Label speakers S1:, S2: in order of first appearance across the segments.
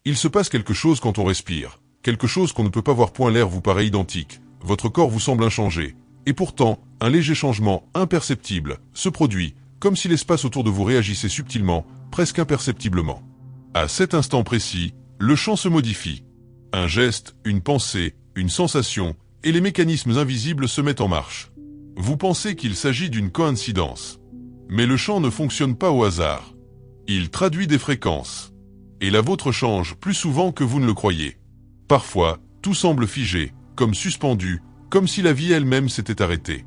S1: Il se passe quelque chose quand on respire, quelque chose qu'on ne peut pas voir. L'air vous paraît identique, votre corps vous semble inchangé, et pourtant, un léger changement, imperceptible, se produit, comme si l'espace autour de vous réagissait subtilement, presque imperceptiblement. À cet instant précis, le champ se modifie. Un geste, une pensée, une sensation, et les mécanismes invisibles se mettent en marche. Vous pensez qu'il s'agit d'une coïncidence. Mais le champ ne fonctionne pas au hasard. Il traduit des fréquences. Et la vôtre change plus souvent que vous ne le croyez. Parfois, tout semble figé, comme suspendu, comme si la vie elle-même s'était arrêtée.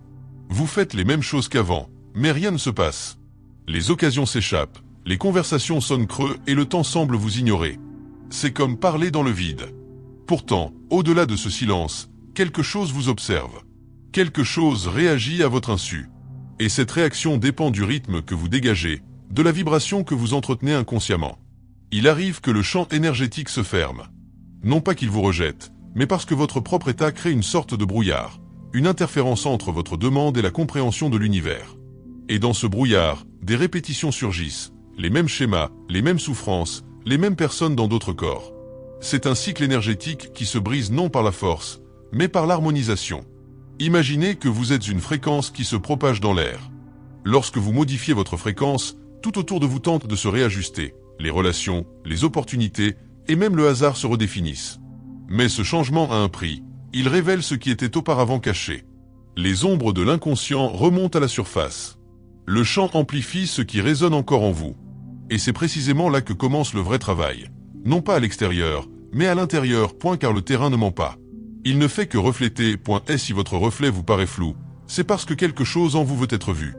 S1: Vous faites les mêmes choses qu'avant, mais rien ne se passe. Les occasions s'échappent, les conversations sonnent creux et le temps semble vous ignorer. C'est comme parler dans le vide. Pourtant, au-delà de ce silence, quelque chose vous observe. Quelque chose réagit à votre insu. Et cette réaction dépend du rythme que vous dégagez, de la vibration que vous entretenez inconsciemment. Il arrive que le champ énergétique se ferme. Non pas qu'il vous rejette, mais parce que votre propre état crée une sorte de brouillard, une interférence entre votre demande et la compréhension de l'univers. Et dans ce brouillard, des répétitions surgissent, les mêmes schémas, les mêmes souffrances, les mêmes personnes dans d'autres corps. C'est un cycle énergétique qui se brise non par la force, mais par l'harmonisation. Imaginez que vous êtes une fréquence qui se propage dans l'air. Lorsque vous modifiez votre fréquence, tout autour de vous tente de se réajuster. Les relations, les opportunités et même le hasard se redéfinissent. Mais ce changement a un prix. Il révèle ce qui était auparavant caché. Les ombres de l'inconscient remontent à la surface. Le champ amplifie ce qui résonne encore en vous. Et c'est précisément là que commence le vrai travail. Non pas à l'extérieur, mais à l'intérieur. Car le terrain ne ment pas. Il ne fait que refléter. Et si votre reflet vous paraît flou, c'est parce que quelque chose en vous veut être vu.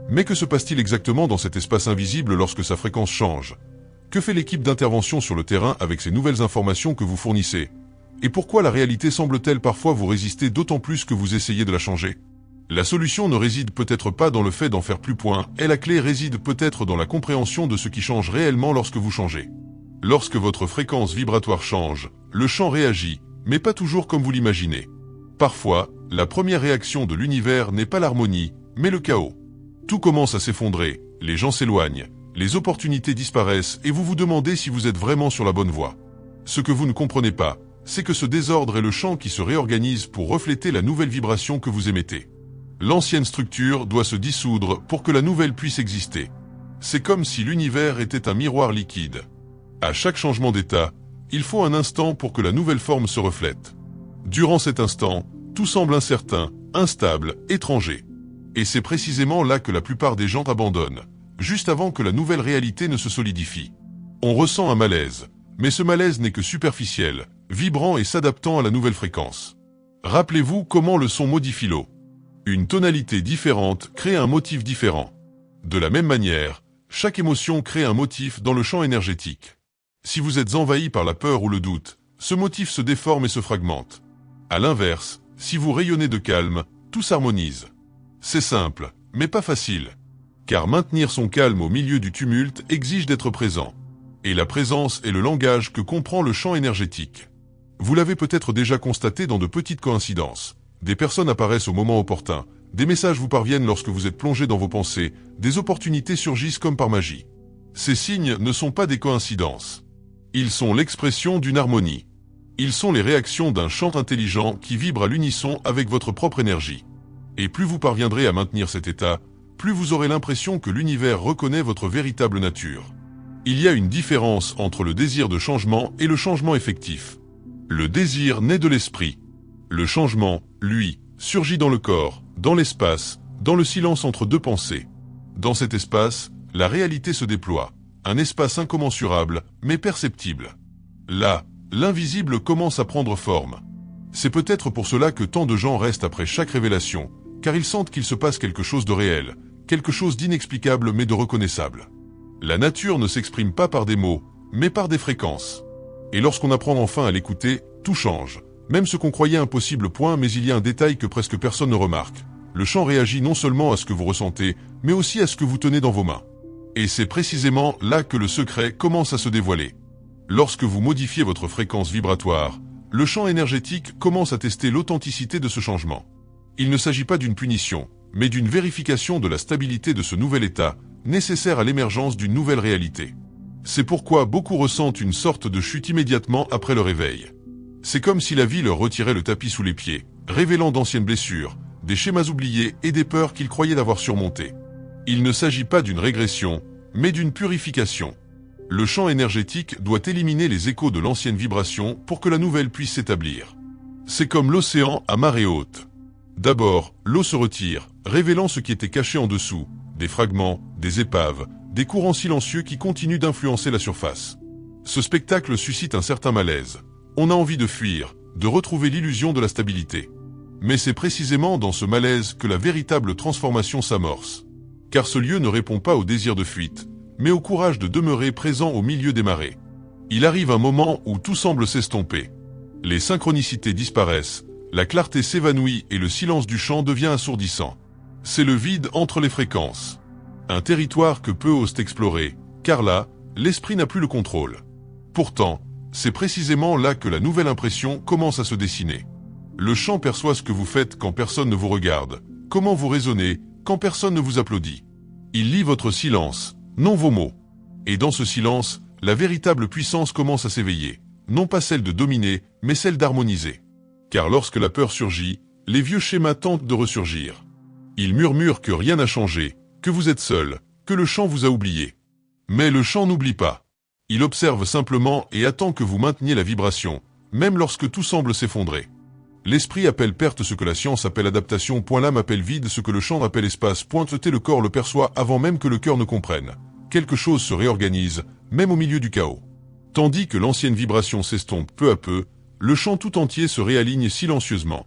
S1: Mais que se passe-t-il exactement dans cet espace invisible lorsque sa fréquence change ? Que fait l'équipe d'intervention sur le terrain avec ces nouvelles informations que vous fournissez ? Et pourquoi la réalité semble-t-elle parfois vous résister d'autant plus que vous essayez de la changer ? La solution ne réside peut-être pas dans le fait d'en faire plus. Et la clé réside peut-être dans la compréhension de ce qui change réellement lorsque vous changez. Lorsque votre fréquence vibratoire change, le champ réagit, mais pas toujours comme vous l'imaginez. Parfois, la première réaction de l'univers n'est pas l'harmonie, mais le chaos. Tout commence à s'effondrer, les gens s'éloignent, les opportunités disparaissent et vous vous demandez si vous êtes vraiment sur la bonne voie. Ce que vous ne comprenez pas, c'est que ce désordre est le champ qui se réorganise pour refléter la nouvelle vibration que vous émettez. L'ancienne structure doit se dissoudre pour que la nouvelle puisse exister. C'est comme si l'univers était un miroir liquide. À chaque changement d'état, il faut un instant pour que la nouvelle forme se reflète. Durant cet instant, tout semble incertain, instable, étranger. Et c'est précisément là que la plupart des gens abandonnent, juste avant que la nouvelle réalité ne se solidifie. On ressent un malaise, mais ce malaise n'est que superficiel, vibrant et s'adaptant à la nouvelle fréquence. Rappelez-vous comment le son modifie l'eau. Une tonalité différente crée un motif différent. De la même manière, chaque émotion crée un motif dans le champ énergétique. Si vous êtes envahi par la peur ou le doute, ce motif se déforme et se fragmente. À l'inverse, si vous rayonnez de calme, tout s'harmonise. C'est simple, mais pas facile. Car maintenir son calme au milieu du tumulte exige d'être présent. Et la présence est le langage que comprend le champ énergétique. Vous l'avez peut-être déjà constaté dans de petites coïncidences. Des personnes apparaissent au moment opportun, des messages vous parviennent lorsque vous êtes plongé dans vos pensées, des opportunités surgissent comme par magie. Ces signes ne sont pas des coïncidences. Ils sont l'expression d'une harmonie. Ils sont les réactions d'un champ intelligent qui vibre à l'unisson avec votre propre énergie. Et plus vous parviendrez à maintenir cet état, plus vous aurez l'impression que l'univers reconnaît votre véritable nature. Il y a une différence entre le désir de changement et le changement effectif. Le désir naît de l'esprit. Le changement, lui, surgit dans le corps, dans l'espace, dans le silence entre deux pensées. Dans cet espace, la réalité se déploie, un espace incommensurable, mais perceptible. Là, l'invisible commence à prendre forme. C'est peut-être pour cela que tant de gens restent après chaque révélation, car ils sentent qu'il se passe quelque chose de réel, quelque chose d'inexplicable mais de reconnaissable. La nature ne s'exprime pas par des mots, mais par des fréquences. Et lorsqu'on apprend enfin à l'écouter, tout change. Même ce qu'on croyait impossible. Mais il y a un détail que presque personne ne remarque. Le champ réagit non seulement à ce que vous ressentez, mais aussi à ce que vous tenez dans vos mains. Et c'est précisément là que le secret commence à se dévoiler. Lorsque vous modifiez votre fréquence vibratoire, le champ énergétique commence à tester l'authenticité de ce changement. Il ne s'agit pas d'une punition, mais d'une vérification de la stabilité de ce nouvel état, nécessaire à l'émergence d'une nouvelle réalité. C'est pourquoi beaucoup ressentent une sorte de chute immédiatement après le réveil. C'est comme si la vie leur retirait le tapis sous les pieds, révélant d'anciennes blessures, des schémas oubliés et des peurs qu'ils croyaient d'avoir surmontées. Il ne s'agit pas d'une régression, mais d'une purification. Le champ énergétique doit éliminer les échos de l'ancienne vibration pour que la nouvelle puisse s'établir. C'est comme l'océan à marée haute. D'abord, l'eau se retire, révélant ce qui était caché en dessous, des fragments, des épaves, des courants silencieux qui continuent d'influencer la surface. Ce spectacle suscite un certain malaise. On a envie de fuir, de retrouver l'illusion de la stabilité. Mais c'est précisément dans ce malaise que la véritable transformation s'amorce. Car ce lieu ne répond pas au désir de fuite, mais au courage de demeurer présent au milieu des marées. Il arrive un moment où tout semble s'estomper. Les synchronicités disparaissent, la clarté s'évanouit et le silence du champ devient assourdissant. C'est le vide entre les fréquences. Un territoire que peu osent explorer, car là, l'esprit n'a plus le contrôle. Pourtant, c'est précisément là que la nouvelle impression commence à se dessiner. Le champ perçoit ce que vous faites quand personne ne vous regarde, comment vous raisonnez quand personne ne vous applaudit. Il lit votre silence, non vos mots. Et dans ce silence, la véritable puissance commence à s'éveiller, non pas celle de dominer, mais celle d'harmoniser. Car lorsque la peur surgit, les vieux schémas tentent de ressurgir. Ils murmurent que rien n'a changé, que vous êtes seul, que le champ vous a oublié. Mais le champ n'oublie pas. Il observe simplement et attend que vous mainteniez la vibration, même lorsque tout semble s'effondrer. L'esprit appelle perte ce que la science appelle adaptation. L'âme appelle vide ce que le champ appelle espace. Le corps le perçoit avant même que le cœur ne comprenne. Quelque chose se réorganise, même au milieu du chaos. Tandis que l'ancienne vibration s'estompe peu à peu, le champ tout entier se réaligne silencieusement.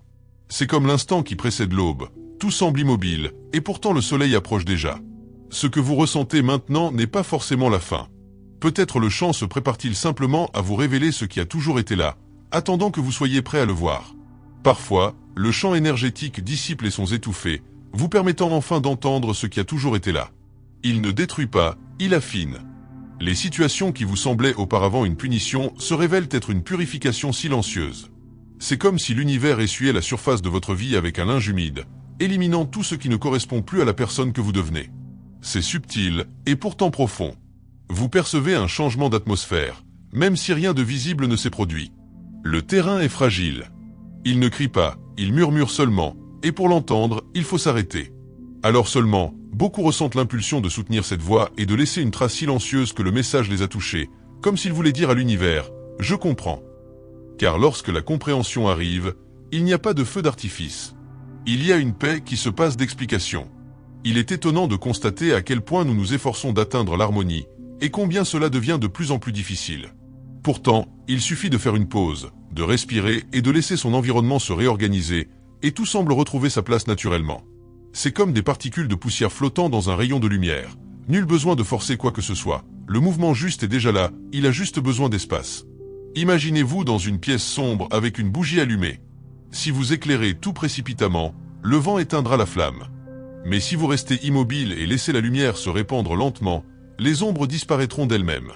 S1: C'est comme l'instant qui précède l'aube. Tout semble immobile, et pourtant le soleil approche déjà. Ce que vous ressentez maintenant n'est pas forcément la fin. Peut-être le champ se prépare-t-il simplement à vous révéler ce qui a toujours été là, attendant que vous soyez prêt à le voir. Parfois, le champ énergétique dissipe les sons étouffés, vous permettant enfin d'entendre ce qui a toujours été là. Il ne détruit pas, il affine. Les situations qui vous semblaient auparavant une punition se révèlent être une purification silencieuse. C'est comme si l'univers essuyait la surface de votre vie avec un linge humide, éliminant tout ce qui ne correspond plus à la personne que vous devenez. C'est subtil, et pourtant profond. Vous percevez un changement d'atmosphère, même si rien de visible ne s'est produit. Le terrain est fragile. Il ne crie pas, il murmure seulement, et pour l'entendre, il faut s'arrêter. Alors seulement, beaucoup ressentent l'impulsion de soutenir cette voix et de laisser une trace silencieuse que le message les a touchés, comme s'il voulait dire à l'univers « Je comprends ». Car lorsque la compréhension arrive, il n'y a pas de feu d'artifice. Il y a une paix qui se passe d'explication. Il est étonnant de constater à quel point nous nous efforçons d'atteindre l'harmonie, et combien cela devient de plus en plus difficile. Pourtant, il suffit de faire une pause, de respirer et de laisser son environnement se réorganiser, et tout semble retrouver sa place naturellement. C'est comme des particules de poussière flottant dans un rayon de lumière. Nul besoin de forcer quoi que ce soit. Le mouvement juste est déjà là, il a juste besoin d'espace. Imaginez-vous dans une pièce sombre avec une bougie allumée. Si vous éclairez tout précipitamment, le vent éteindra la flamme. Mais si vous restez immobile et laissez la lumière se répandre lentement, les ombres disparaîtront d'elles-mêmes.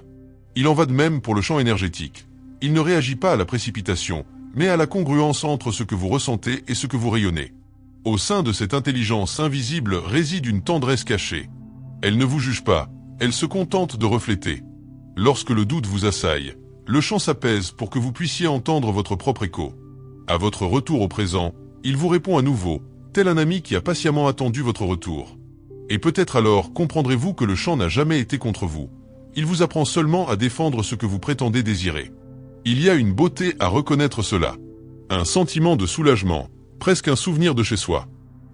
S1: Il en va de même pour le champ énergétique. Il ne réagit pas à la précipitation, mais à la congruence entre ce que vous ressentez et ce que vous rayonnez. Au sein de cette intelligence invisible réside une tendresse cachée. Elle ne vous juge pas, elle se contente de refléter. Lorsque le doute vous assaille, le champ s'apaise pour que vous puissiez entendre votre propre écho. À votre retour au présent, il vous répond à nouveau, tel un ami qui a patiemment attendu votre retour. Et peut-être alors comprendrez-vous que le champ n'a jamais été contre vous. Il vous apprend seulement à défendre ce que vous prétendez désirer. Il y a une beauté à reconnaître cela. Un sentiment de soulagement, presque un souvenir de chez soi.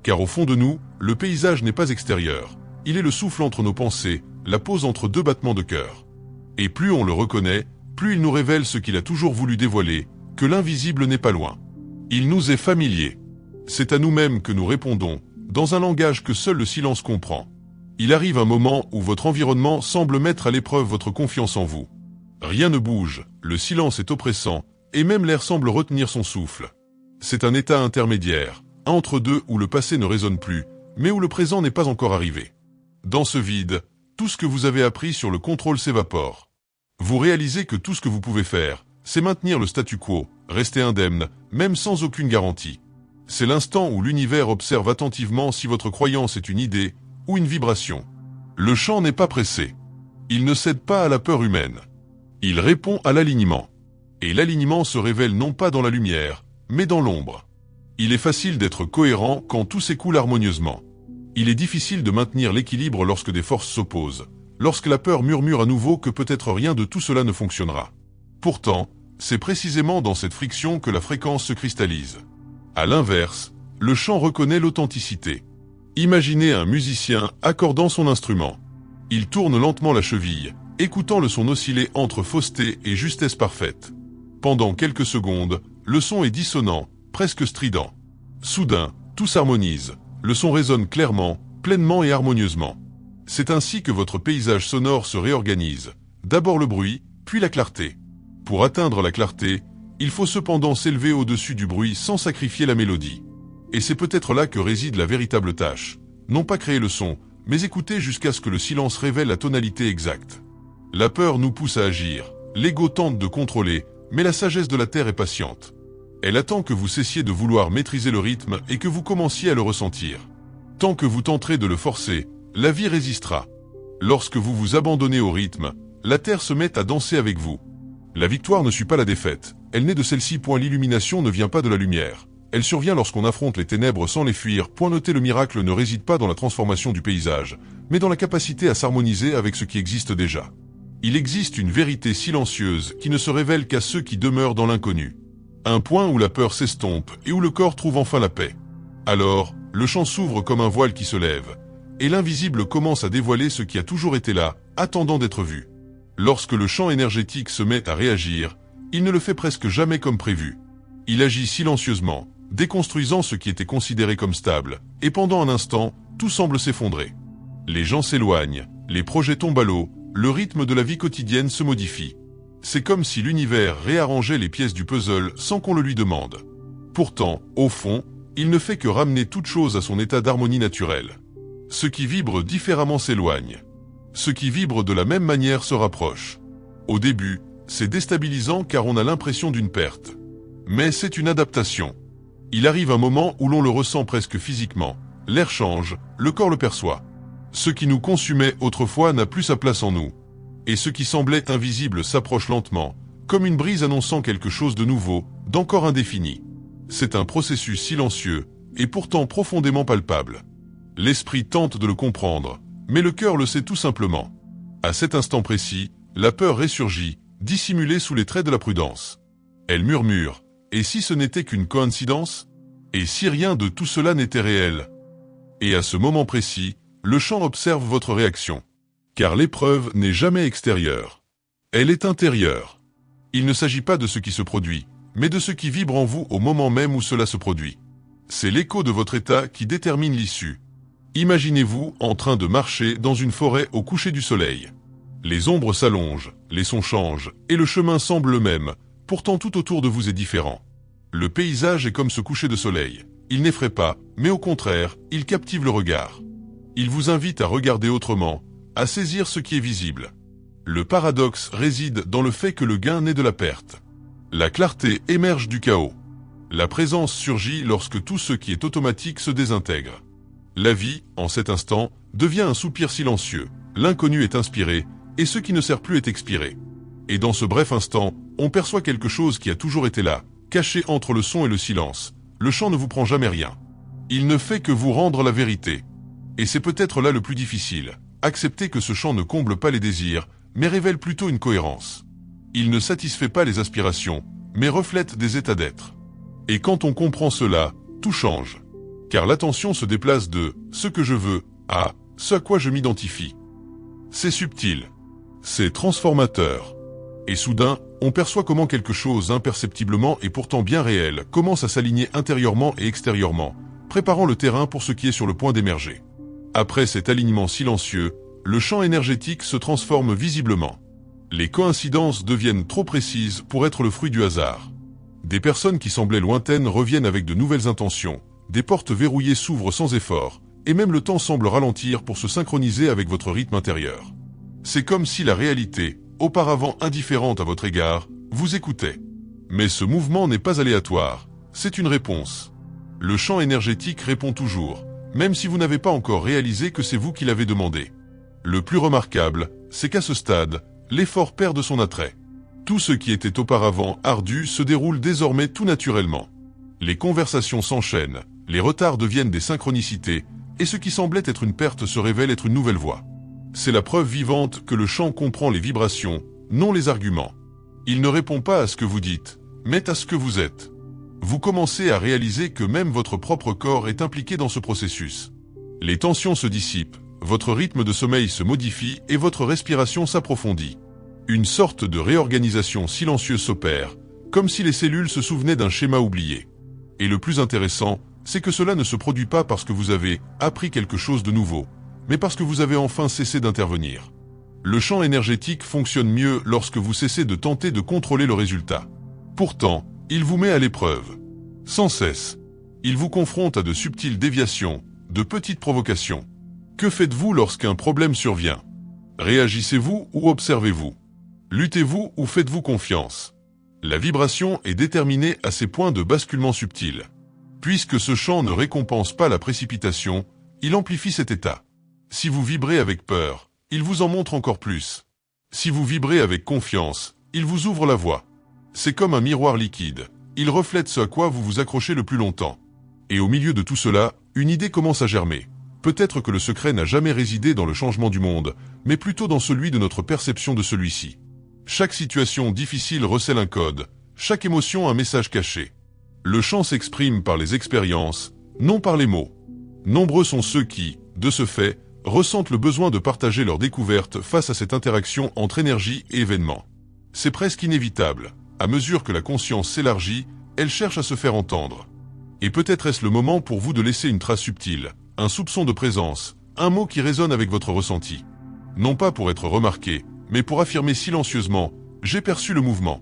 S1: Car au fond de nous, le paysage n'est pas extérieur. Il est le souffle entre nos pensées, la pause entre deux battements de cœur. Et plus on le reconnaît, plus il nous révèle ce qu'il a toujours voulu dévoiler, que l'invisible n'est pas loin. Il nous est familier. C'est à nous-mêmes que nous répondons, dans un langage que seul le silence comprend. Il arrive un moment où votre environnement semble mettre à l'épreuve votre confiance en vous. Rien ne bouge, le silence est oppressant, et même l'air semble retenir son souffle. C'est un état intermédiaire, entre deux où le passé ne résonne plus, mais où le présent n'est pas encore arrivé. Dans ce vide, tout ce que vous avez appris sur le contrôle s'évapore. Vous réalisez que tout ce que vous pouvez faire, c'est maintenir le statu quo, rester indemne, même sans aucune garantie. C'est l'instant où l'univers observe attentivement si votre croyance est une idée ou une vibration. Le champ n'est pas pressé. Il ne cède pas à la peur humaine. Il répond à l'alignement. Et l'alignement se révèle non pas dans la lumière, mais dans l'ombre. Il est facile d'être cohérent quand tout s'écoule harmonieusement. Il est difficile de maintenir l'équilibre lorsque des forces s'opposent, lorsque la peur murmure à nouveau que peut-être rien de tout cela ne fonctionnera. Pourtant, c'est précisément dans cette friction que la fréquence se cristallise. À l'inverse, le chant reconnaît l'authenticité. Imaginez un musicien accordant son instrument. Il tourne lentement la cheville, écoutant le son osciller entre fausseté et justesse parfaite. Pendant quelques secondes, le son est dissonant, presque strident. Soudain, tout s'harmonise. Le son résonne clairement, pleinement et harmonieusement. C'est ainsi que votre paysage sonore se réorganise. D'abord le bruit, puis la clarté. Pour atteindre la clarté, il faut cependant s'élever au-dessus du bruit sans sacrifier la mélodie. Et c'est peut-être là que réside la véritable tâche. Non pas créer le son, mais écouter jusqu'à ce que le silence révèle la tonalité exacte. La peur nous pousse à agir, l'ego tente de contrôler, mais la sagesse de la terre est patiente. Elle attend que vous cessiez de vouloir maîtriser le rythme et que vous commenciez à le ressentir. Tant que vous tenterez de le forcer, la vie résistera. Lorsque vous vous abandonnez au rythme, la terre se met à danser avec vous. La victoire ne suit pas la défaite, elle naît de celle-ci. L'illumination ne vient pas de la lumière. Elle survient lorsqu'on affronte les ténèbres sans les fuir. Noter le miracle ne réside pas dans la transformation du paysage, mais dans la capacité à s'harmoniser avec ce qui existe déjà. Il existe une vérité silencieuse qui ne se révèle qu'à ceux qui demeurent dans l'inconnu. Un point où la peur s'estompe et où le corps trouve enfin la paix. Alors, le champ s'ouvre comme un voile qui se lève, et l'invisible commence à dévoiler ce qui a toujours été là, attendant d'être vu. Lorsque le champ énergétique se met à réagir, il ne le fait presque jamais comme prévu. Il agit silencieusement, déconstruisant ce qui était considéré comme stable, et pendant un instant, tout semble s'effondrer. Les gens s'éloignent, les projets tombent à l'eau, le rythme de la vie quotidienne se modifie. C'est comme si l'univers réarrangeait les pièces du puzzle sans qu'on le lui demande. Pourtant, au fond, il ne fait que ramener toute chose à son état d'harmonie naturelle. Ce qui vibre différemment s'éloigne. Ce qui vibre de la même manière se rapproche. Au début, c'est déstabilisant car on a l'impression d'une perte. Mais c'est une adaptation. Il arrive un moment où l'on le ressent presque physiquement. L'air change, le corps le perçoit. Ce qui nous consumait autrefois n'a plus sa place en nous. Et ce qui semblait invisible s'approche lentement, comme une brise annonçant quelque chose de nouveau, d'encore indéfini. C'est un processus silencieux, et pourtant profondément palpable. L'esprit tente de le comprendre, mais le cœur le sait tout simplement. À cet instant précis, la peur ressurgit, dissimulée sous les traits de la prudence. Elle murmure, et si ce n'était qu'une coïncidence? Et si rien de tout cela n'était réel? Et à ce moment précis, le champ observe votre réaction. Car l'épreuve n'est jamais extérieure. Elle est intérieure. Il ne s'agit pas de ce qui se produit, mais de ce qui vibre en vous au moment même où cela se produit. C'est l'écho de votre état qui détermine l'issue. Imaginez-vous en train de marcher dans une forêt au coucher du soleil. Les ombres s'allongent, les sons changent, et le chemin semble le même, pourtant tout autour de vous est différent. Le paysage est comme ce coucher de soleil. Il n'effraie pas, mais au contraire, il captive le regard. Il vous invite à regarder autrement, à saisir ce qui est visible. Le paradoxe réside dans le fait que le gain naît de la perte. La clarté émerge du chaos. La présence surgit lorsque tout ce qui est automatique se désintègre. La vie, en cet instant, devient un soupir silencieux. L'inconnu est inspiré, et ce qui ne sert plus est expiré. Et dans ce bref instant, on perçoit quelque chose qui a toujours été là, caché entre le son et le silence. Le chant ne vous prend jamais rien. Il ne fait que vous rendre la vérité. Et c'est peut-être là le plus difficile. Accepter que ce chant ne comble pas les désirs, mais révèle plutôt une cohérence. Il ne satisfait pas les aspirations, mais reflète des états d'être. Et quand on comprend cela, tout change. Car l'attention se déplace de « ce que je veux » à « ce à quoi je m'identifie ». C'est subtil. C'est transformateur. Et soudain, on perçoit comment quelque chose imperceptiblement et pourtant bien réel commence à s'aligner intérieurement et extérieurement, préparant le terrain pour ce qui est sur le point d'émerger. Après cet alignement silencieux, le champ énergétique se transforme visiblement. Les coïncidences deviennent trop précises pour être le fruit du hasard. Des personnes qui semblaient lointaines reviennent avec de nouvelles intentions, des portes verrouillées s'ouvrent sans effort, et même le temps semble ralentir pour se synchroniser avec votre rythme intérieur. C'est comme si la réalité, auparavant indifférente à votre égard, vous écoutait. Mais ce mouvement n'est pas aléatoire, c'est une réponse. Le champ énergétique répond toujours, même si vous n'avez pas encore réalisé que c'est vous qui l'avez demandé. Le plus remarquable, c'est qu'à ce stade, l'effort perd de son attrait. Tout ce qui était auparavant ardu se déroule désormais tout naturellement. Les conversations s'enchaînent, les retards deviennent des synchronicités, et ce qui semblait être une perte se révèle être une nouvelle voie. C'est la preuve vivante que le chant comprend les vibrations, non les arguments. Il ne répond pas à ce que vous dites, mais à ce que vous êtes. Vous commencez à réaliser que même votre propre corps est impliqué dans ce processus. Les tensions se dissipent, votre rythme de sommeil se modifie et votre respiration s'approfondit. Une sorte de réorganisation silencieuse s'opère, comme si les cellules se souvenaient d'un schéma oublié. Et le plus intéressant, c'est que cela ne se produit pas parce que vous avez appris quelque chose de nouveau, mais parce que vous avez enfin cessé d'intervenir. Le champ énergétique fonctionne mieux lorsque vous cessez de tenter de contrôler le résultat. Pourtant, il vous met à l'épreuve. Sans cesse. Il vous confronte à de subtiles déviations, de petites provocations. Que faites-vous lorsqu'un problème survient? Réagissez-vous ou observez-vous? Luttez-vous ou faites-vous confiance? La vibration est déterminée à ces points de basculement subtils. Puisque ce champ ne récompense pas la précipitation, il amplifie cet état. Si vous vibrez avec peur, il vous en montre encore plus. Si vous vibrez avec confiance, il vous ouvre la voie. C'est comme un miroir liquide, il reflète ce à quoi vous vous accrochez le plus longtemps. Et au milieu de tout cela, une idée commence à germer. Peut-être que le secret n'a jamais résidé dans le changement du monde, mais plutôt dans celui de notre perception de celui-ci. Chaque situation difficile recèle un code, chaque émotion un message caché. Le chant s'exprime par les expériences, non par les mots. Nombreux sont ceux qui, de ce fait, ressentent le besoin de partager leurs découvertes face à cette interaction entre énergie et événement. C'est presque inévitable. À mesure que la conscience s'élargit, elle cherche à se faire entendre. Et peut-être est-ce le moment pour vous de laisser une trace subtile, un soupçon de présence, un mot qui résonne avec votre ressenti. Non pas pour être remarqué, mais pour affirmer silencieusement « j'ai perçu le mouvement ».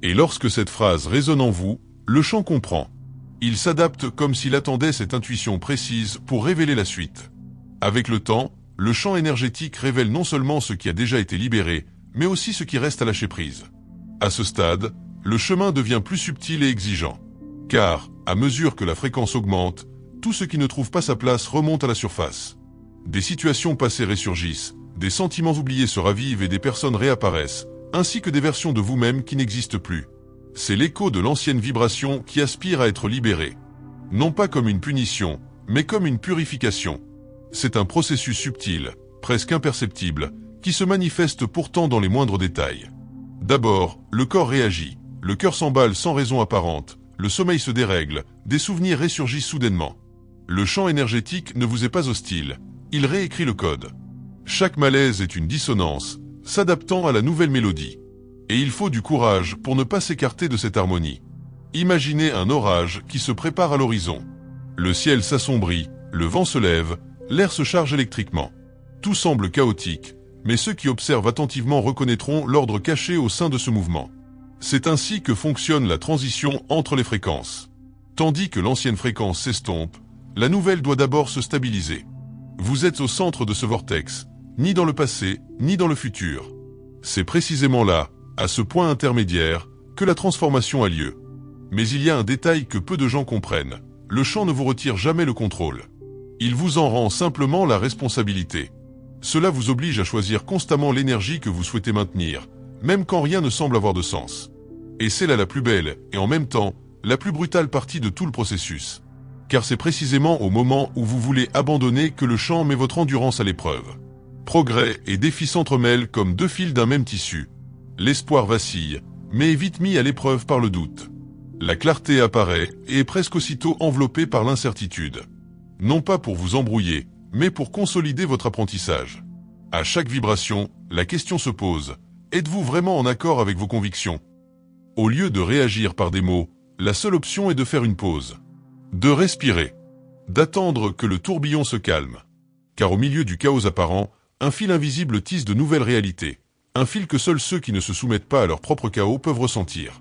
S1: Et lorsque cette phrase résonne en vous, le chant comprend. Il s'adapte comme s'il attendait cette intuition précise pour révéler la suite. Avec le temps, le champ énergétique révèle non seulement ce qui a déjà été libéré, mais aussi ce qui reste à lâcher prise. À ce stade, le chemin devient plus subtil et exigeant. Car, à mesure que la fréquence augmente, tout ce qui ne trouve pas sa place remonte à la surface. Des situations passées ressurgissent, des sentiments oubliés se ravivent et des personnes réapparaissent, ainsi que des versions de vous-même qui n'existent plus. C'est l'écho de l'ancienne vibration qui aspire à être libérée. Non pas comme une punition, mais comme une purification. C'est un processus subtil, presque imperceptible, qui se manifeste pourtant dans les moindres détails. D'abord, le corps réagit, le cœur s'emballe sans raison apparente, le sommeil se dérègle, des souvenirs ressurgissent soudainement. Le champ énergétique ne vous est pas hostile, il réécrit le code. Chaque malaise est une dissonance, s'adaptant à la nouvelle mélodie. Et il faut du courage pour ne pas s'écarter de cette harmonie. Imaginez un orage qui se prépare à l'horizon. Le ciel s'assombrit, le vent se lève, l'air se charge électriquement. Tout semble chaotique, mais ceux qui observent attentivement reconnaîtront l'ordre caché au sein de ce mouvement. C'est ainsi que fonctionne la transition entre les fréquences. Tandis que l'ancienne fréquence s'estompe, la nouvelle doit d'abord se stabiliser. Vous êtes au centre de ce vortex, ni dans le passé, ni dans le futur. C'est précisément là, à ce point intermédiaire, que la transformation a lieu. Mais il y a un détail que peu de gens comprennent. Le champ ne vous retire jamais le contrôle. Il vous en rend simplement la responsabilité. Cela vous oblige à choisir constamment l'énergie que vous souhaitez maintenir, même quand rien ne semble avoir de sens. Et c'est là la plus belle, et en même temps, la plus brutale partie de tout le processus. Car c'est précisément au moment où vous voulez abandonner que le champ met votre endurance à l'épreuve. Progrès et défis s'entremêlent comme deux fils d'un même tissu. L'espoir vacille, mais est vite mis à l'épreuve par le doute. La clarté apparaît et est presque aussitôt enveloppée par l'incertitude. Non pas pour vous embrouiller, mais pour consolider votre apprentissage. À chaque vibration, la question se pose, êtes-vous vraiment en accord avec vos convictions? Au lieu de réagir par des mots, la seule option est de faire une pause. De respirer. D'attendre que le tourbillon se calme. Car au milieu du chaos apparent, un fil invisible tisse de nouvelles réalités. Un fil que seuls ceux qui ne se soumettent pas à leur propre chaos peuvent ressentir.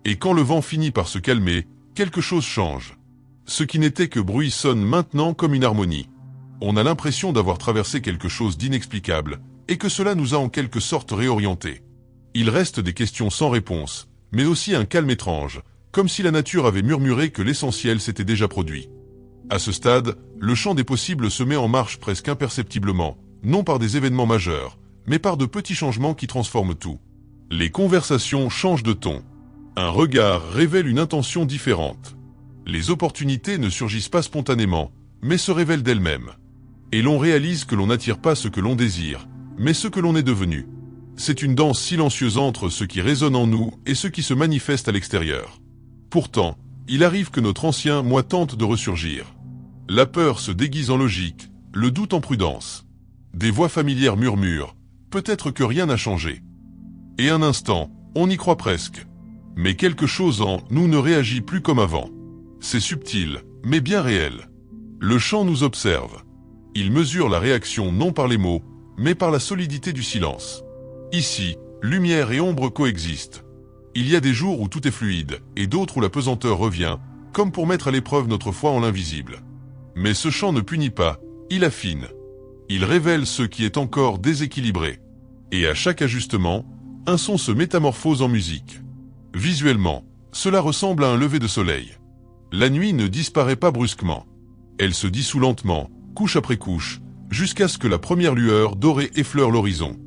S1: Et quand le vent finit par se calmer, quelque chose change. Ce qui n'était que bruit sonne maintenant comme une harmonie. On a l'impression d'avoir traversé quelque chose d'inexplicable, et que cela nous a en quelque sorte réorientés. Il reste des questions sans réponse, mais aussi un calme étrange, comme si la nature avait murmuré que l'essentiel s'était déjà produit. À ce stade, le champ des possibles se met en marche presque imperceptiblement, non par des événements majeurs, mais par de petits changements qui transforment tout. Les conversations changent de ton. Un regard révèle une intention différente. Les opportunités ne surgissent pas spontanément, mais se révèlent d'elles-mêmes. Et l'on réalise que l'on n'attire pas ce que l'on désire, mais ce que l'on est devenu. C'est une danse silencieuse entre ce qui résonne en nous et ce qui se manifeste à l'extérieur. Pourtant, il arrive que notre ancien moi tente de ressurgir. La peur se déguise en logique, le doute en prudence. Des voix familières murmurent, peut-être que rien n'a changé. Et un instant, on y croit presque. Mais quelque chose en nous ne réagit plus comme avant. C'est subtil, mais bien réel. Le chant nous observe. Il mesure la réaction non par les mots, mais par la solidité du silence. Ici, lumière et ombre coexistent. Il y a des jours où tout est fluide, et d'autres où la pesanteur revient, comme pour mettre à l'épreuve notre foi en l'invisible. Mais ce chant ne punit pas, il affine. Il révèle ce qui est encore déséquilibré. Et à chaque ajustement, un son se métamorphose en musique. Visuellement, cela ressemble à un lever de soleil. La nuit ne disparaît pas brusquement. Elle se dissout lentement, couche après couche, jusqu'à ce que la première lueur dorée effleure l'horizon.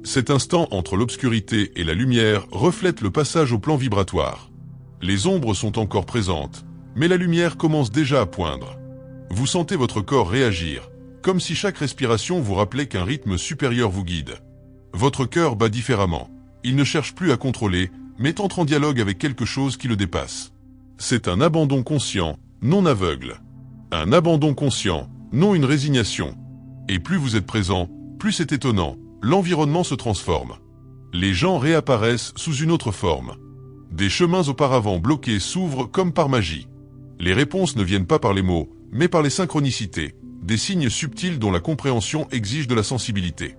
S1: Cet instant entre l'obscurité et la lumière reflète le passage au plan vibratoire. Les ombres sont encore présentes, mais la lumière commence déjà à poindre. Vous sentez votre corps réagir, comme si chaque respiration vous rappelait qu'un rythme supérieur vous guide. Votre cœur bat différemment. Il ne cherche plus à contrôler, mais entre en dialogue avec quelque chose qui le dépasse. C'est un abandon conscient, non aveugle. Un abandon conscient, non une résignation. Et plus vous êtes présent, plus c'est étonnant, l'environnement se transforme. Les gens réapparaissent sous une autre forme. Des chemins auparavant bloqués s'ouvrent comme par magie. Les réponses ne viennent pas par les mots, mais par les synchronicités, des signes subtils dont la compréhension exige de la sensibilité.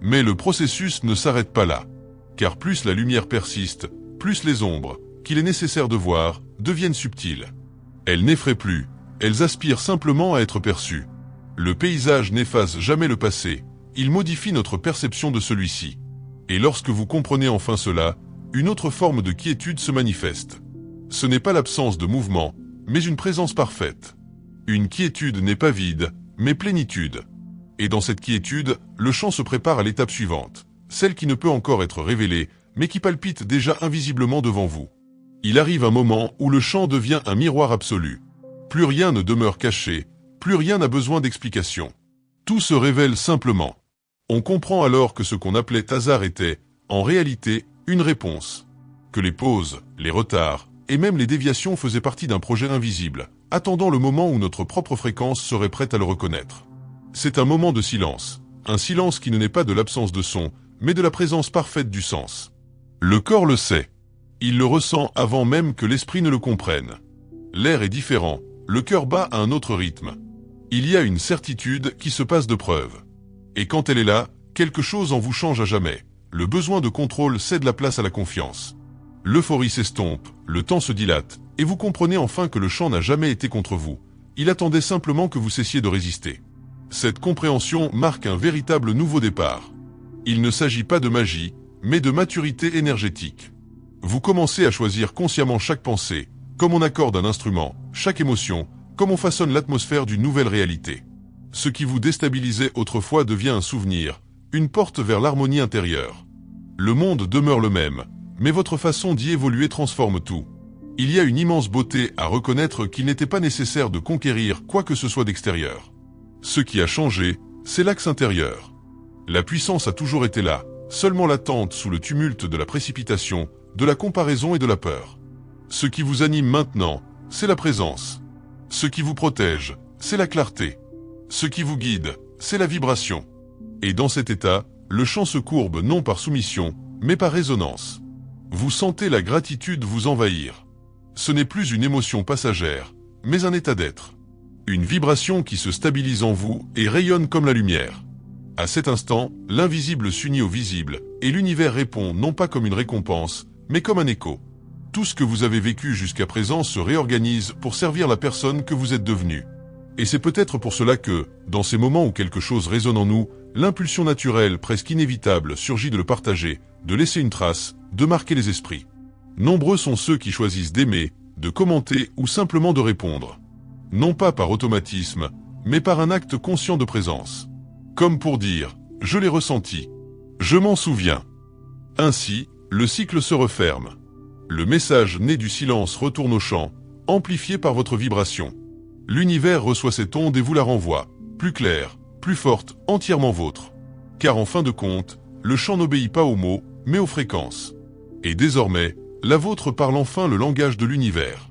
S1: Mais le processus ne s'arrête pas là. Car plus la lumière persiste, plus les ombres, qu'il est nécessaire de voir, deviennent subtiles. Elles n'effraient plus, elles aspirent simplement à être perçues. Le paysage n'efface jamais le passé, il modifie notre perception de celui-ci. Et lorsque vous comprenez enfin cela, une autre forme de quiétude se manifeste. Ce n'est pas l'absence de mouvement, mais une présence parfaite. Une quiétude n'est pas vide, mais plénitude. Et dans cette quiétude, le chant se prépare à l'étape suivante, celle qui ne peut encore être révélée, mais qui palpite déjà invisiblement devant vous. Il arrive un moment où le chant devient un miroir absolu. Plus rien ne demeure caché, plus rien n'a besoin d'explication. Tout se révèle simplement. On comprend alors que ce qu'on appelait hasard était, en réalité, une réponse. Que les pauses, les retards, et même les déviations faisaient partie d'un projet invisible, attendant le moment où notre propre fréquence serait prête à le reconnaître. C'est un moment de silence, un silence qui ne naît pas de l'absence de son, mais de la présence parfaite du sens. Le corps le sait. Il le ressent avant même que l'esprit ne le comprenne. L'air est différent, le cœur bat à un autre rythme. Il y a une certitude qui se passe de preuve. Et quand elle est là, quelque chose en vous change à jamais. Le besoin de contrôle cède la place à la confiance. L'euphorie s'estompe, le temps se dilate, et vous comprenez enfin que le chant n'a jamais été contre vous. Il attendait simplement que vous cessiez de résister. Cette compréhension marque un véritable nouveau départ. Il ne s'agit pas de magie, mais de maturité énergétique. Vous commencez à choisir consciemment chaque pensée, comme on accorde un instrument, chaque émotion, comme on façonne l'atmosphère d'une nouvelle réalité. Ce qui vous déstabilisait autrefois devient un souvenir, une porte vers l'harmonie intérieure. Le monde demeure le même, mais votre façon d'y évoluer transforme tout. Il y a une immense beauté à reconnaître qu'il n'était pas nécessaire de conquérir quoi que ce soit d'extérieur. Ce qui a changé, c'est l'axe intérieur. La puissance a toujours été là, seulement latente sous le tumulte de la précipitation, de la comparaison et de la peur. Ce qui vous anime maintenant, c'est la présence. Ce qui vous protège, c'est la clarté. Ce qui vous guide, c'est la vibration. Et dans cet état, le chant se courbe non par soumission, mais par résonance. Vous sentez la gratitude vous envahir. Ce n'est plus une émotion passagère, mais un état d'être. Une vibration qui se stabilise en vous et rayonne comme la lumière. À cet instant, l'invisible s'unit au visible, et l'univers répond non pas comme une récompense, mais comme un écho. Tout ce que vous avez vécu jusqu'à présent se réorganise pour servir la personne que vous êtes devenue. Et c'est peut-être pour cela que, dans ces moments où quelque chose résonne en nous, l'impulsion naturelle, presque inévitable, surgit de le partager, de laisser une trace, de marquer les esprits. Nombreux sont ceux qui choisissent d'aimer, de commenter ou simplement de répondre. Non pas par automatisme, mais par un acte conscient de présence. Comme pour dire « je l'ai ressenti ». Je m'en souviens. Ainsi, le cycle se referme. Le message né du silence retourne au chant, amplifié par votre vibration. L'univers reçoit cette onde et vous la renvoie, plus claire, plus forte, entièrement vôtre. Car en fin de compte, le chant n'obéit pas aux mots, mais aux fréquences. Et désormais, la vôtre parle enfin le langage de l'univers.